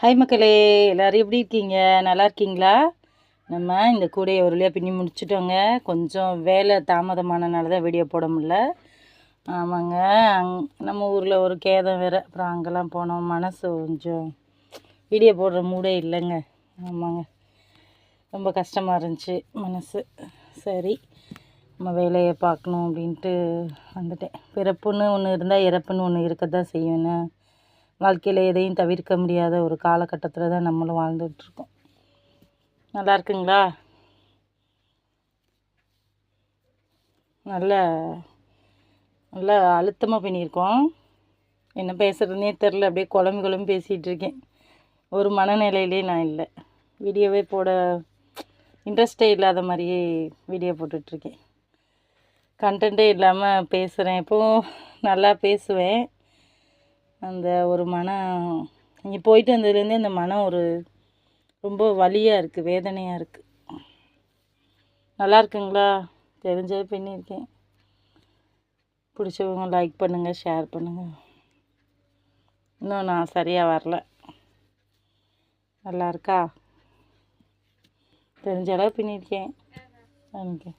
Hi மக்களே, எல்லோரும் எப்படி இருக்கீங்க? நல்லா இருக்கீங்களா? நம்ம இந்த கூடையை ஒரு வழியாக பின்னி முடிச்சிட்டோங்க. கொஞ்சம் வேலை தாமதமானனால தான் வீடியோ போட முடியல. ஆமாங்க, நம்ம ஊரில் ஒரு கேதம் வேறு, அப்புறம் அங்கெல்லாம் போனோம். மனசு கொஞ்சம் வீடியோ போடுற மூடே இல்லைங்க. ஆமாங்க, ரொம்ப கஷ்டமாக இருந்துச்சு மனசு. சரி, நம்ம வேலையை பார்க்கணும் அப்படின்ட்டு வந்துட்டேன். பிறப்புன்னு ஒன்று இருந்தால் இறப்புன்னு ஒன்று இருக்க தான் செய்யும்னு வாழ்க்கையில் எதையும் தவிர்க்க முடியாத ஒரு காலகட்டத்தில் தான் நம்மளும் வாழ்ந்துகிட்ருக்கோம். நல்லா இருக்குங்களா? நல்லா நல்லா அழுத்தமாக பண்ணியிருக்கோம். என்ன பேசுகிறதுனே தெரில, அப்படியே குழம்பு பேசிகிட்டு இருக்கேன். ஒரு மனநிலையிலே நான் இல்லை. வீடியோவே போட இன்ட்ரெஸ்டே இல்லாத மாதிரியே வீடியோ போட்டுட்ருக்கேன். கண்டென்ட்டே இல்லாமல் பேசுகிறேன். எப்போவும் நல்லா பேசுவேன். அந்த ஒரு இங்கே போயிட்டு வந்ததுலேருந்தே அந்த மனம் ரொம்ப வலியாக இருக்குது, வேதனையாக இருக்குது. நல்லா இருக்குங்களா? தெரிஞ்சே பண்ணியிருக்கேன். பிடிச்சவங்க லைக் பண்ணுங்கள், ஷேர் பண்ணுங்கள். இன்னும் நான் சரியாக வரல. நல்லா இருக்கா? தெரிஞ்ச அளவு பண்ணியிருக்கேன். எனக்கு